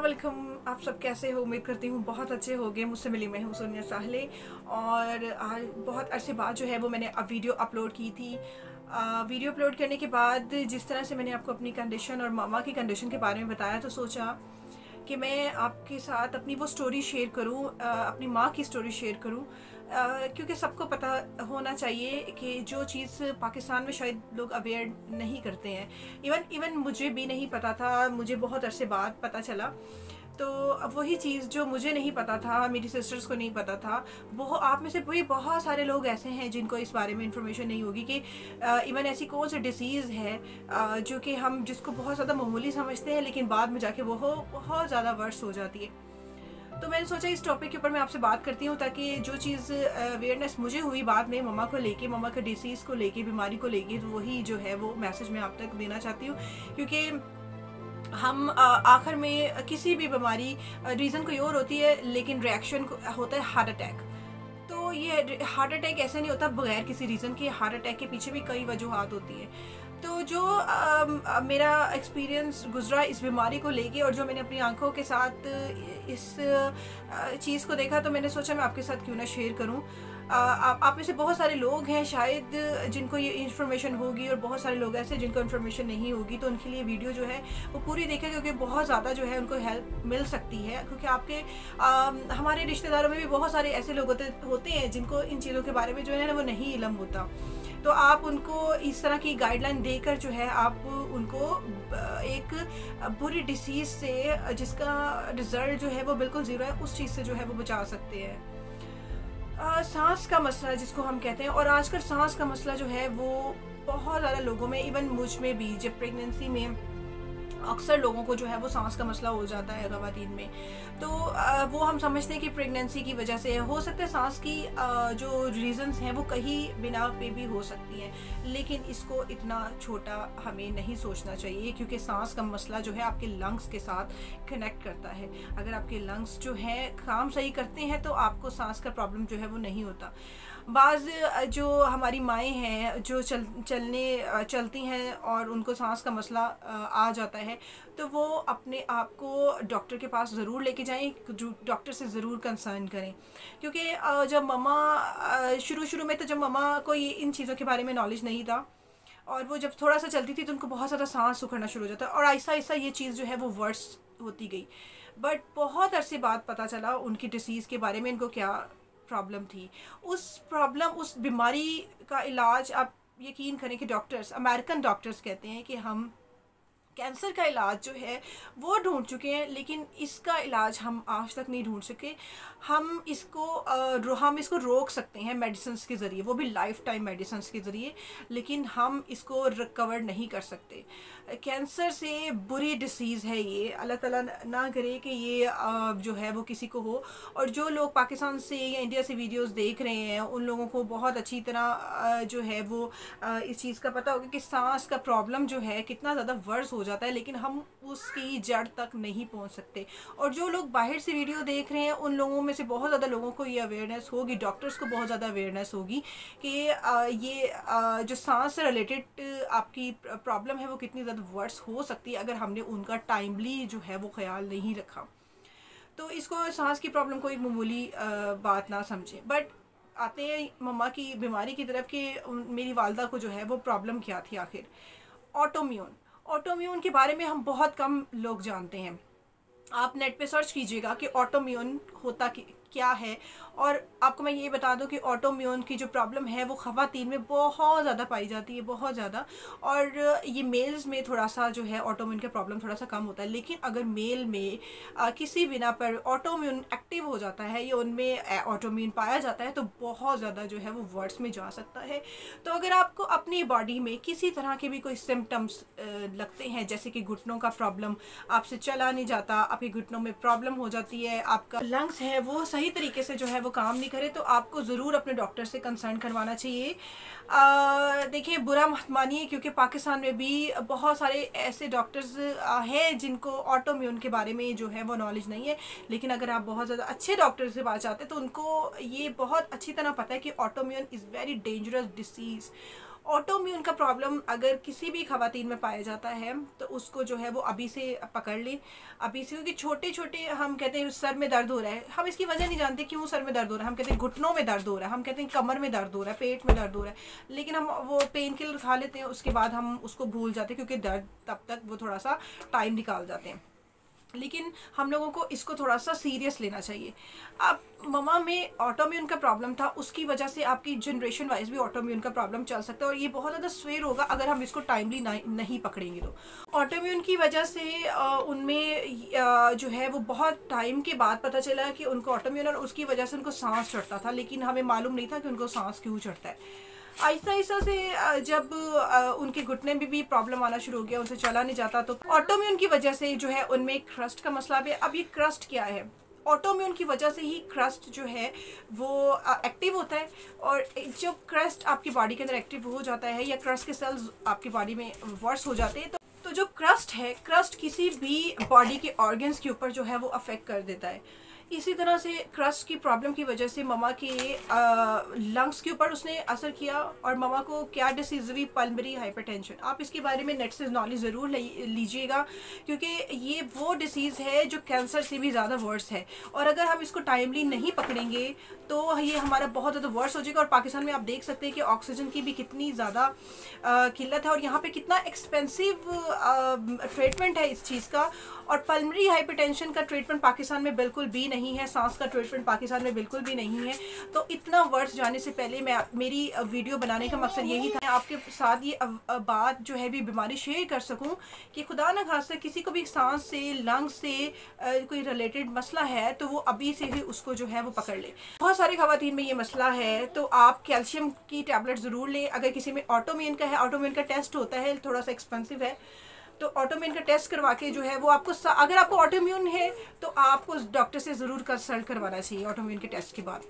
अस्सलाम वालेकुम। आप सब कैसे हो? उम्मीद करती हूँ बहुत अच्छे होंगे। मुझसे मिली मैं हूँ सोनिया साहले और आज बहुत अरसे बाद जो है वो मैंने अब वीडियो अपलोड की थी। वीडियो अपलोड करने के बाद जिस तरह से मैंने आपको अपनी कंडीशन और मामा की कंडीशन के बारे में बताया तो सोचा कि मैं आपके साथ अपनी वो स्टोरी शेयर करूं, अपनी माँ की स्टोरी शेयर करूं, क्योंकि सबको पता होना चाहिए कि जो चीज़ पाकिस्तान में शायद लोग अवेयर नहीं करते हैं। इवन मुझे भी नहीं पता था, मुझे बहुत अरसे बाद पता चला। तो अब वही चीज़ जो मुझे नहीं पता था, मेरी सिस्टर्स को नहीं पता था, वो आप में से वही बहुत सारे लोग ऐसे हैं जिनको इस बारे में इंफॉर्मेशन नहीं होगी कि इवन ऐसी कौन सी डिसीज़ है जो कि हम जिसको बहुत ज़्यादा मामूली समझते हैं लेकिन बाद में जाके वो बहुत ज़्यादा वर्स हो जाती है। तो मैंने सोचा इस टॉपिक के ऊपर मैं आपसे बात करती हूँ ताकि जो चीज़ अवेयरनेस मुझे हुई बाद में मम्मा को लेके, मम्मा के डिसीज़ को लेके, बीमारी को लेके, तो वही जो है वो मैसेज मैं आप तक देना चाहती हूँ। क्योंकि हम आखिर में किसी भी बीमारी रीज़न कोई और होती है लेकिन रिएक्शन होता है हार्ट अटैक। तो ये हार्ट अटैक ऐसे नहीं होता बगैर किसी रीज़न के, हार्ट अटैक के पीछे भी कई वजूहात होती है। तो जो मेरा एक्सपीरियंस गुजरा इस बीमारी को लेके और जो मैंने अपनी आंखों के साथ इस चीज़ को देखा, तो मैंने सोचा मैं आपके साथ क्यों ना शेयर करूं। आप में से बहुत सारे लोग हैं शायद जिनको ये इन्फॉर्मेशन होगी और बहुत सारे लोग ऐसे जिनको इन्फॉर्मेशन नहीं होगी, तो उनके लिए वीडियो जो है वो पूरी देखें क्योंकि बहुत ज़्यादा जो है उनको हेल्प मिल सकती है। क्योंकि आपके हमारे रिश्तेदारों में भी बहुत सारे ऐसे लोग होते हैं जिनको इन चीज़ों के बारे में जो है ना वो नहीं इल्म होता। तो आप उनको इस तरह की गाइडलाइन देकर जो है आप उनको एक बुरी डिसीज़ से जिसका रिज़ल्ट जो है वो बिल्कुल ज़ीरो है, उस चीज़ से जो है वो बचा सकते हैं। सांस का मसला जिसको हम कहते हैं, और आजकल सांस का मसला जो है वो बहुत ज़्यादा लोगों में, इवन मुझ में भी, जब प्रेगनेंसी में अक्सर लोगों को जो है वो सांस का मसला हो जाता है ख़वातीन में। तो वो हम समझते हैं कि प्रेगनेंसी की वजह से हो सकता है। सांस की जो रीज़न्स हैं वो कहीं बिना पे भी हो सकती हैं, लेकिन इसको इतना छोटा हमें नहीं सोचना चाहिए क्योंकि सांस का मसला जो है आपके लंग्स के साथ कनेक्ट करता है। अगर आपके लंग्स जो हैं काम सही करते हैं तो आपको सांस का प्रॉब्लम जो है वो नहीं होता। बाज़ जो हमारी माएँ हैं जो चलती हैं और उनको सांस का मसला आ जाता है, तो वो अपने आप को डॉक्टर के पास ज़रूर लेके जाएं, डॉक्टर से ज़रूर कंसर्न करें। क्योंकि जब मम्मा शुरू में तो जब मम्मा को ये इन चीज़ों के बारे में नॉलेज नहीं था और वो जब थोड़ा सा चलती थी तो उनको बहुत ज़्यादा सांस उखड़ना शुरू हो जाता है और आहिस्ता आहिस्ता ये चीज़ जो है वो वर्स होती गई। बट बहुत अरसे बाद पता चला उनकी डिसीज़ के बारे में, इनको क्या प्रॉब्लम थी। उस बीमारी का इलाज, आप यकीन करें कि डॉक्टर्स, अमेरिकन डॉक्टर्स कहते हैं कि हम कैंसर का इलाज जो है वो ढूंढ चुके हैं लेकिन इसका इलाज हम आज तक नहीं ढूंढ सके। हम इसको रोक सकते हैं मेडिसिन्स के ज़रिए, वो भी लाइफ टाइम मेडिसिन्स के ज़रिए, लेकिन हम इसको रिकवर नहीं कर सकते। कैंसर से बुरी डिसीज़ है ये, अल्लाह ताला ना करे कि ये जो है वो किसी को हो। और जो लोग पाकिस्तान से या इंडिया से वीडियोस देख रहे हैं उन लोगों को बहुत अच्छी तरह जो है वो इस चीज़ का पता होगा कि सांस का प्रॉब्लम जो है कितना ज़्यादा वर्स हो जाता है, लेकिन हम उसकी जड़ तक नहीं पहुंच सकते। और जो लोग बाहर से वीडियो देख रहे हैं उन लोगों में से बहुत ज़्यादा लोगों को ये अवेयरनेस होगी, डॉक्टर्स को बहुत ज़्यादा अवेयरनेस होगी कि ये जो सांस से रिलेटेड आपकी प्रॉब्लम है वो कितनी ज़्यादा वर्स हो सकती है अगर हमने उनका टाइमली जो है वो ख्याल नहीं रखा। तो इसको सांस की प्रॉब्लम को एक मामूली बात ना समझें। बट आते हैं मम्मा की बीमारी की तरफ कि मेरी वालदा को जो है वो प्रॉब्लम क्या थी आखिर। ऑटोम्यून के बारे में हम बहुत कम लोग जानते हैं। आप नेट पे सर्च कीजिएगा कि ऑटोम्यून होता क्या है, और आपको मैं ये बता दूं कि ऑटोम्यून की जो प्रॉब्लम है वो ख़वातीन में बहुत ज़्यादा पाई जाती है, बहुत ज़्यादा। और ये मेल्स में थोड़ा सा जो है ऑटोम्यून का प्रॉब्लम थोड़ा सा कम होता है, लेकिन अगर मेल में किसी बिना पर ऑटोम्यून एक्टिव हो जाता है या उनमें ऑटोम्यून पाया जाता है तो बहुत ज़्यादा जो है वो वर्ड्स में जा सकता है। तो अगर आपको अपनी बॉडी में किसी तरह के भी कोई सिम्टम्स लगते हैं, जैसे कि घुटनों का प्रॉब्लम, आपसे चला नहीं जाता, आपके घुटनों में प्रॉब्लम हो जाती है, आपका लंग्स है वो सही तरीके से जो है वो काम नहीं करे, तो आपको ज़रूर अपने डॉक्टर से कंसर्न करवाना चाहिए। देखिए, बुरा मत मानिए क्योंकि पाकिस्तान में भी बहुत सारे ऐसे डॉक्टर्स हैं जिनको ऑटोम्यून के बारे में जो है वो नॉलेज नहीं है, लेकिन अगर आप बहुत ज़्यादा अच्छे डॉक्टर से बात चाहते हैं तो उनको ये बहुत अच्छी तरह पता है कि autoimmune is very dangerous disease. Autoimmune का प्रॉब्लम अगर किसी भी खवातीन में पाया जाता है तो उसको जो है वो अभी से पकड़ ले, अभी से, क्योंकि छोटे छोटे हम कहते हैं सर में दर्द हो रहा है, हम इसकी वजह नहीं जानते क्यों सर में दर्द हो रहा है, हम कहते हैं घुटनों में दर्द हो रहा है, हम कहते हैं कमर में दर्द हो रहा है, पेट में दर्द हो रहा है, लेकिन हम वो पेन किलर खा लेते हैं, उसके बाद हम उसको भूल जाते हैं क्योंकि दर्द तब तक वो थोड़ा सा टाइम निकाल जाते हैं। लेकिन हम लोगों को इसको थोड़ा सा सीरियस लेना चाहिए। अब ममा में ऑटोम्यून का प्रॉब्लम था, उसकी वजह से आपकी जनरेशन वाइज भी ऑटोम्यून का प्रॉब्लम चल सकता है और ये बहुत ज़्यादा स्वेर होगा अगर हम इसको टाइमली नहीं पकड़ेंगे। तो ऑटोम्यून की वजह से उनमें जो है वो बहुत टाइम के बाद पता चला कि उनको ऑटोम्यून, और उसकी वजह से उनको सांस चढ़ता था, लेकिन हमें मालूम नहीं था कि उनको सांस क्यों चढ़ता है। आहिस्ता आहिस्ता से जब उनके घुटने में भी प्रॉब्लम आना शुरू हो गया, उनसे चला नहीं जाता, तो ऑटोम्यून की वजह से जो है उनमें क्रस्ट का मसला भी। अब ये क्रस्ट क्या है? ऑटोम्यून की वजह से ही क्रस्ट जो है वो एक्टिव होता है, और जब क्रस्ट आपकी बॉडी के अंदर एक्टिव हो जाता है या क्रस्ट के सेल्स आपकी बॉडी में वर्स हो जाते हैं, तो जो क्रस्ट है, क्रस्ट किसी भी बॉडी के ऑर्गन्स के ऊपर जो है वो अफेक्ट कर देता है। इसी तरह से क्रस्ट की प्रॉब्लम की वजह से ममा के लंग्स के ऊपर उसने असर किया, और ममा को क्या डिसीज़ हुई? Pulmonary hypertension. आप इसके बारे में नेट से नॉलेज ज़रूर लीजिएगा, क्योंकि ये वो डिसीज़ है जो कैंसर से भी ज़्यादा वर्स है, और अगर हम इसको टाइमली नहीं पकड़ेंगे तो ये हमारा बहुत ज़्यादा वर्स हो जाएगा। और पाकिस्तान में आप देख सकते हैं कि ऑक्सीजन की भी कितनी ज़्यादा किल्लत है, और यहाँ पे कितना एक्सपेंसिव ट्रीटमेंट है इस चीज़ का। और पल्मोनरी हाइपरटेंशन का ट्रीटमेंट पाकिस्तान में बिल्कुल भी नहीं है, सांस का ट्रीटमेंट पाकिस्तान में बिल्कुल भी नहीं है। तो इतना वर्स जाने से पहले मेरी वीडियो बनाने का मकसद यही था, आपके साथ ये बात जो है भी बीमारी शेयर कर सकूं कि खुदा न खास्ता किसी को भी सांस से, लंग्स से कोई रिलेटेड मसला है तो वो अभी से ही उसको जो है वो पकड़ ले। बहुत सारे खवातीन में ये मसला है, तो आप कैल्शियम की टैबलेट ज़रूर लें। अगर किसी में ऑटोम्यून का है, ऑटोम्यून का टेस्ट होता है, थोड़ा सा एक्सपेंसिव है, तो ऑटोम्यून का टेस्ट करवा के जो है वो आपको, अगर आपको ऑटोम्यून है तो आपको डॉक्टर से ज़रूर कंसल्ट करवाना चाहिए ऑटोम्यून के टेस्ट के बाद,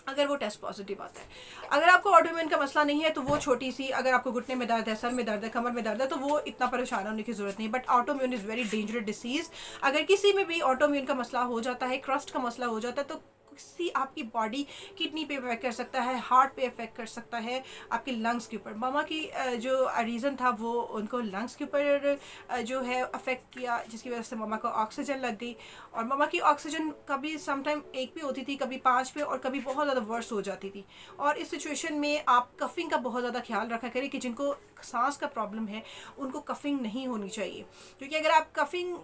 अगर वो टेस्ट पॉजिटिव आता है। अगर आपको ऑटोम्यून का मसला नहीं है तो वो छोटी सी, अगर आपको घुटने में दर्द है, सर में दर्द है, कमर में दर्द है, तो वो इतना परेशान होने की ज़रूरत नहीं। But autoimmune is very dangerous disease. अगर किसी में भी ऑटोम्यून का मसला हो जाता है, क्रस्ट का मसला हो जाता है, तो किसी आपकी बॉडी, किडनी पे अफेक्ट कर सकता है, हार्ट पे अफेक्ट कर सकता है, आपके लंग्स के ऊपर। मामा की जो रीज़न था वो उनको लंग्स के ऊपर जो है अफेक्ट किया, जिसकी वजह से मामा को ऑक्सीजन लग गई, और मामा की ऑक्सीजन कभी समटाइम 1 पे होती थी, कभी 5 पे, और कभी बहुत ज़्यादा वर्स हो जाती थी। और इस सिचुएशन में आप कफ़िंग का बहुत ज़्यादा ख्याल रखा करें कि जिनको सांस का प्रॉब्लम है उनको कफ़िंग नहीं होनी चाहिए, क्योंकि अगर आप कफ़िंग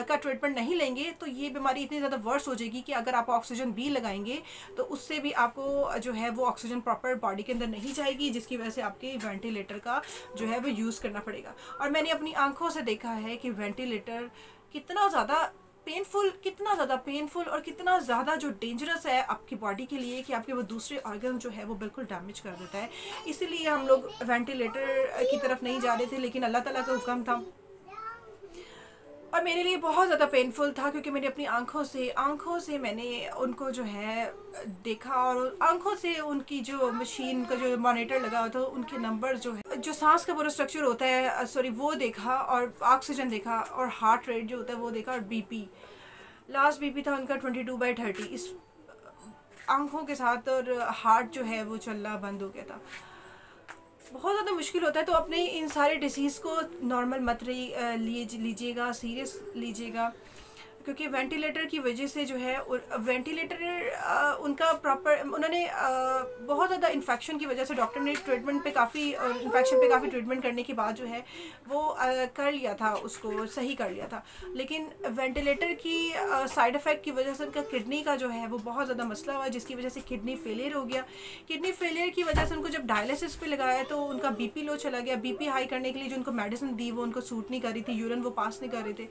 का ट्रीटमेंट नहीं लेंगे तो ये बीमारी इतनी ज़्यादा वर्स हो जाएगी कि अगर आप ऑक्सीजन भी लगाएंगे तो उससे भी आपको जो है वो ऑक्सीजन प्रॉपर बॉडी के अंदर नहीं जाएगी, जिसकी वजह से आपके वेंटिलेटर का जो है वो यूज़ करना पड़ेगा। और मैंने अपनी आंखों से देखा है कि वेंटिलेटर कितना ज़्यादा पेनफुल और कितना ज़्यादा जो डेंजरस है आपकी बॉडी के लिए, कि आपके वो दूसरे ऑर्गन जो है वो बिल्कुल डैमेज कर देता है। इसीलिए हम लोग वेंटिलेटर की तरफ नहीं जा रहे थे, लेकिन अल्लाह ताला का हुक्म था, और मेरे लिए बहुत ज़्यादा पेनफुल था, क्योंकि मैंने अपनी आंखों से मैंने उनको जो है देखा, और आंखों से उनकी जो मशीन का जो मॉनिटर लगा हुआ था उनके नंबर जो है, जो सांस का पूरा स्ट्रक्चर होता है, सॉरी, वो देखा, और ऑक्सीजन देखा, और हार्ट रेट जो होता है वो देखा, और बीपी, लास्ट बीपी था उनका 22/30 इस आंखों के साथ, और हार्ट जो है वो चलना बंद हो गया था। बहुत ज़्यादा मुश्किल होता है। तो अपने इन सारे डिसीज़ को नॉर्मल मत लीजिएगा, सीरियस लीजिएगा, क्योंकि वेंटिलेटर की वजह से जो है वेंटिलेटर उनका प्रॉपर, उन्होंने बहुत ज़्यादा इन्फेक्शन की वजह से डॉक्टर ने ट्रीटमेंट पे काफ़ी, इन्फेक्शन पे काफ़ी ट्रीटमेंट करने के बाद जो है वो कर लिया था, उसको सही कर लिया था। लेकिन वेंटिलेटर की साइड इफ़ेक्ट की वजह से उनका किडनी का जो है वो बहुत ज़्यादा मसला हुआ, जिसकी वजह से किडनी फेलियर हो गया। किडनी फेलियर की वजह से उनको जब डायलिसिस पे लगाया तो उनका बीपी लो चला गया। बीपी हाई करने के लिए जो उनको मेडिसिन दी वो उनको सूट नहीं कर रही थी, यूरिन वो पास नहीं कर रहे थे,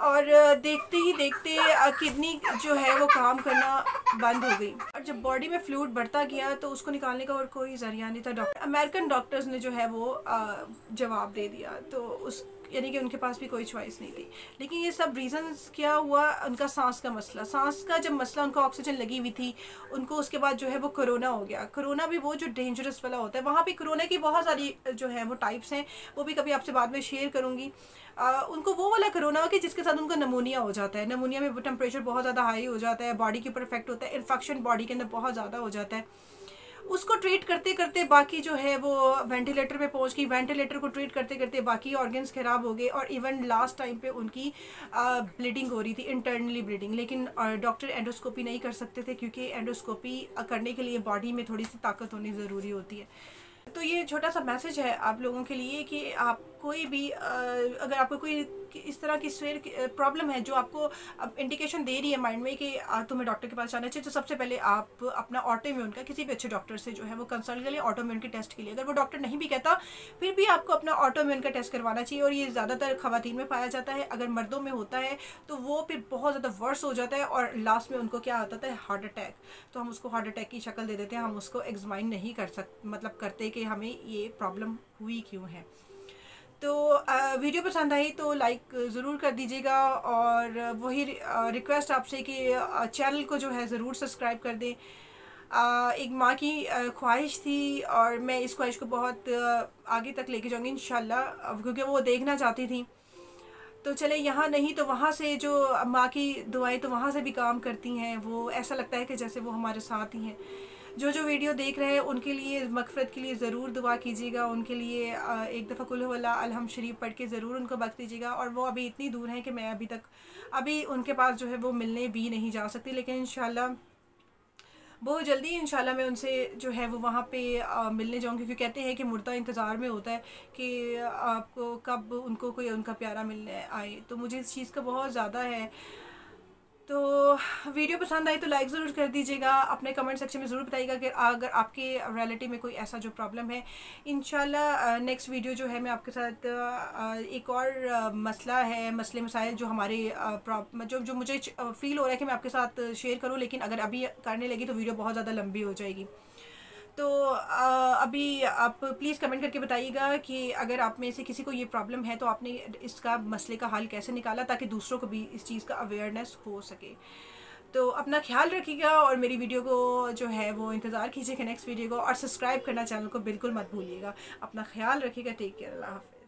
और देखते ही देखते किडनी जो है वो काम करना बंद हो गई। और जब बॉडी में फ्लूइड बढ़ता गया तो उसको निकालने का और कोई जरिया नहीं था। अमेरिकन डॉक्टर्स ने जो है वो जवाब दे दिया, तो उस यानी कि उनके पास भी कोई चॉइस नहीं थी। लेकिन ये सब रीजंस क्या हुआ, उनका सांस का मसला, सांस का जब मसला, उनको ऑक्सीजन लगी हुई थी, उनको उसके बाद जो है वो कोरोना हो गया। कोरोना भी वो जो डेंजरस वाला होता है, वहाँ पे कोरोना की बहुत सारी जो है वो टाइप्स हैं, वो भी कभी आपसे बाद में शेयर करूँगी। उनको वो वाला कोरोना हो कि जिसके साथ उनको नमोनिया हो जाता है। नमोनिया में टेम्परेचर बहुत ज़्यादा हाई हो जाता है, बॉडी के ऊपर इफेक्ट होता है, इन्फेक्शन बॉडी के अंदर बहुत ज़्यादा हो जाता है। उसको ट्रीट करते करते बाकी जो है वो वेंटिलेटर पे पहुंच गई, वेंटिलेटर को ट्रीट करते करते बाकी ऑर्गन्स ख़राब हो गए और इवन लास्ट टाइम पे उनकी ब्लीडिंग हो रही थी, इंटरनली ब्लीडिंग। लेकिन डॉक्टर एंडोस्कोपी नहीं कर सकते थे क्योंकि एंडोस्कोपी करने के लिए बॉडी में थोड़ी सी ताकत होनी ज़रूरी होती है। तो ये छोटा सा मैसेज है आप लोगों के लिए कि आप कोई भी अगर आपको कोई इस तरह की प्रॉब्लम है जो आपको अब इंडिकेशन दे रही है माइंड में कि तुम्हें डॉक्टर के पास जाना चाहिए, तो सबसे पहले आप अपना ऑटोइम्यून का किसी भी अच्छे डॉक्टर से जो है वो कंसल्ट कर लें ऑटोइम्यून के टेस्ट के लिए। अगर वो डॉक्टर नहीं भी कहता फिर भी आपको अपना ऑटोइम्यून का टेस्ट करवाना चाहिए। और ये ज़्यादातर ख़वातीन में पाया जाता है, अगर मर्दों में होता है तो वो फिर बहुत ज़्यादा वर्स हो जाता है और लास्ट में उनको क्या होता है, हार्ट अटैक। तो हम उसको हार्ट अटैक की शक्ल दे देते हैं, हम उसको एग्जामाइन नहीं कर सकते, मतलब करते कि हमें ये प्रॉब्लम हुई क्यों है। तो वीडियो पसंद आई तो लाइक ज़रूर कर दीजिएगा और वही रिक्वेस्ट आपसे कि चैनल को जो है ज़रूर सब्सक्राइब कर दें। एक माँ की ख्वाहिश थी और मैं इस ख्वाहिश को बहुत आगे तक लेके जाऊँगी इंशाल्लाह, क्योंकि वो देखना चाहती थी। तो चले यहाँ नहीं तो वहाँ से जो माँ की दुआएं तो वहाँ से भी काम करती हैं, वो ऐसा लगता है कि जैसे वो हमारे साथ ही हैं। जो जो वीडियो देख रहे हैं उनके लिए मग़फ़िरत के लिए ज़रूर दुआ कीजिएगा, उनके लिए एक दफ़ा कुल हुवल्लाह अलहम शरीफ पढ़ के ज़रूर उनको बख्श दीजिएगा। और वो अभी इतनी दूर हैं कि मैं अभी उनके पास जो है वो मिलने भी नहीं जा सकती, लेकिन इंशाल्लाह बहुत जल्दी इंशाल्लाह मैं उनसे जो है वो वहाँ पे मिलने जाऊँगी, क्योंकि कहते हैं कि मुर्दा इंतज़ार में होता है कि आपको कब उनको कोई उनका प्यारा मिलने आए। तो मुझे इस चीज़ का बहुत ज़्यादा है। तो वीडियो पसंद आई तो लाइक ज़रूर कर दीजिएगा, अपने कमेंट सेक्शन में ज़रूर बताइएगा कि अगर आपके रिलेटिव में कोई ऐसा जो प्रॉब्लम है। इंशाल्लाह नेक्स्ट वीडियो जो है मैं आपके साथ एक और मसला है, मसले मसाइल जो हमारे जो मुझे फ़ील हो रहा है कि मैं आपके साथ शेयर करूं, लेकिन अगर अभी करने लगी तो वीडियो बहुत ज़्यादा लंबी हो जाएगी। तो अभी आप प्लीज़ कमेंट करके बताइएगा कि अगर आप में से किसी को ये प्रॉब्लम है तो आपने इसका मसले का हल कैसे निकाला, ताकि दूसरों को भी इस चीज़ का अवेयरनेस हो सके। तो अपना ख्याल रखिएगा और मेरी वीडियो को जो है वो इंतज़ार कीजिएगा नेक्स्ट वीडियो को, और सब्सक्राइब करना चैनल को बिल्कुल मत भूलिएगा। अपना ख्याल रखिएगा, टेक केयर, अल्लाह हाफ़िज़।